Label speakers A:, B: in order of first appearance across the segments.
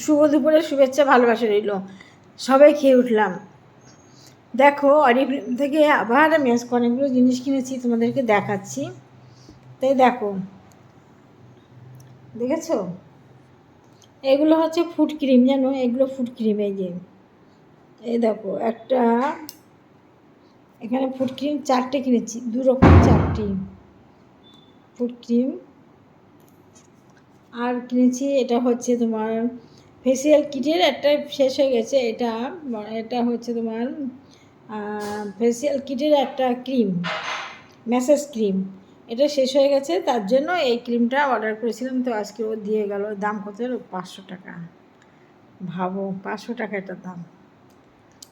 A: শুভ দুপুরে শুভেচ্ছা ভালোবাসা রইল। সবাই খেয়ে উঠলাম। দেখো অরিফ্লেম থেকে আবার আমি আজকে অনেকগুলো জিনিস কিনেছি, তোমাদেরকে দেখাচ্ছি। তাই দেখো, দেখেছো? এগুলো হচ্ছে ফুড ক্রিম, জানো? এগুলো ফুড ক্রিম। এই দেখো একটা, এখানে ফুড ক্রিম 4টে কিনেছি, 2 রকম 4টি ফুড ক্রিম। আর কিনেছি এটা হচ্ছে তোমার ফেসিয়াল কিটের একটা শেষ হয়ে গেছে, এটা হচ্ছে তোমার ফেসিয়াল কিটের একটা ক্রিম, ম্যাসাজ ক্রিম। এটা শেষ হয়ে গেছে, তার জন্য এই ক্রিমটা অর্ডার করেছিলাম। তো আজকে ও দিয়ে গেল। দাম কত? 500 টাকা। ভাবো, 500 টাকা এটার দাম।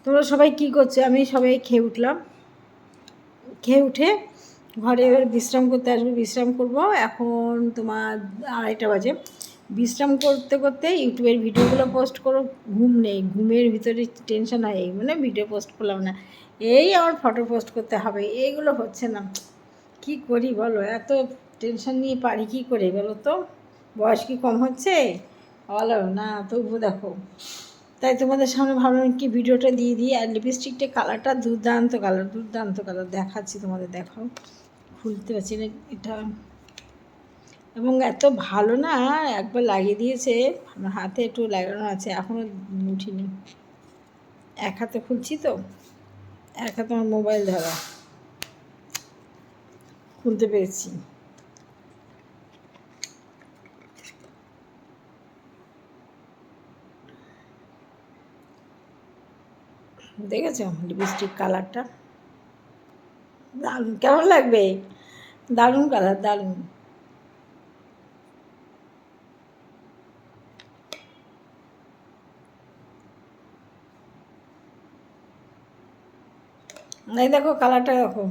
A: তোমরা সবাই কী করছো? আমি সবাই খেয়ে উঠলাম। খেয়ে উঠে ঘরে এবার বিশ্রাম করতে আসবো, বিশ্রাম করব। এখন তোমার 2:30 বাজে। বিশ্রাম করতে করতে ইউটিউবের ভিডিওগুলো পোস্ট করো। ঘুম নেই, ঘুমের ভিতরে টেনশন হয়, এই মানে ভিডিও পোস্ট করলাম না, এই আমার ফটো পোস্ট করতে হবে, এইগুলো হচ্ছে না। কি করি বলো? এত টেনশন নিয়ে পারি কী করে বলো তো? বয়স কি কম হচ্ছে? বলো না, তবু দেখো। তাই তোমাদের সামনে ভাবলাম কি ভিডিওটা দিয়ে দিই। আর লিপস্টিকটা কালারটা দুর্দান্ত কালার, দুর্দান্ত কালার। দেখাচ্ছি তোমাদের, দেখাও। খুলতে পারছি না এটা, এবং এত ভালো না, একবার লাগিয়ে দিয়েছে। আমার হাতে একটু লাগানো আছে, এখনও উঠিনি। এক হাতে খুলছি তো, এক হাতে আমার মোবাইল ধরা, খুলতে পেরেছি। দেখেছো লিপস্টিক কালারটা? দারুণ, কেমন লাগবে? দারুণ কালার, দারুণ। এই দেখো কালারটা, দেখো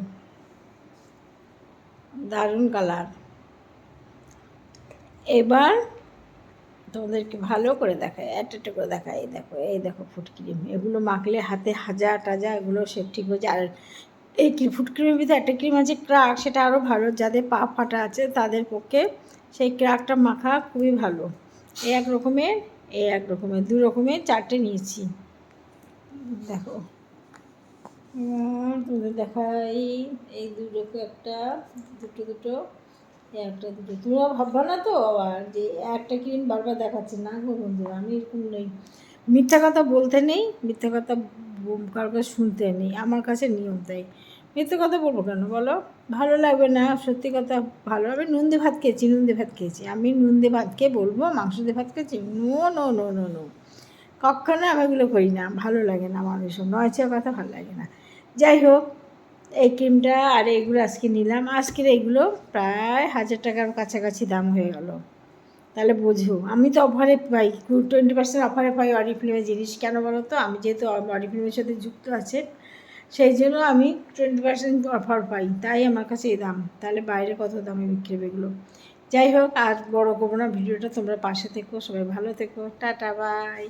A: দারুণ কালার। এবার তোমাদেরকে ভালো করে দেখায়, একটা করে দেখায়। এই দেখো ফুড ক্রিম, এগুলো মাখলে হাতে হাজা টাজা এগুলো সব ঠিক হয়ে যায়। আর এই ফুড ক্রিমের ভিতরে একটা ক্রিম আছে ক্রাক, সেটা আরও ভালো। যাদের পা ফাটা আছে তাদের পক্ষে সেই ক্রাকটা মাখা খুবই ভালো। এই এক রকমের, 2 রকমের 4টে নিয়েছি। দেখো তোমাদের দেখাই, এই 2 রকম, একটা দুটো একটা দুটো। তোমরা ভাববা না তো আবার যে একটা ক্রিম বারবার দেখাচ্ছে? না গো বন্ধুরা, আমি এরকম নেই। মিথ্যা কথা বলতে নেই, মিথ্যা কথা কারোর কাছে শুনতে নেই, আমার কাছে নিয়ম। তাই মিথ্যা কথা বলবো কেন বলো? ভালো লাগবে না, সত্যি কথা ভালো। আমি নুন দিয়ে ভাত খেয়েছি, আমি নুন দিয়ে ভাত খেয়ে বলবো মাংস দিয়ে ভাত খেয়েছি? No no no no no, কখনো আমি এগুলো করি না। ভালো লাগে না আমার এসব নয়ছে কথা, ভালো লাগে না। যাই হোক, এই ক্রিমটা আর এগুলো আজকে নিলাম। আজকের এগুলো প্রায় 1000 টাকার কাছাকাছি দাম হয়ে গেল। তাহলে বুঝো, আমি তো অফারে পাই, 20% অফারে পাই অরিফ্লেমের জিনিস। কেন বলো তো? আমি যেহেতু অরিফ্লেমের সাথে যুক্ত আছে, সেই জন্য আমি 20% অফার পাই, তাই আমার কাছে এই দাম। তাহলে বাইরে কত দামে বিক্রি হবে এগুলো? যাই হোক, আর বড় করবো না ভিডিওটা। তোমরা পাশে থেকো, সবাই ভালো থেকো, টাটা বাই।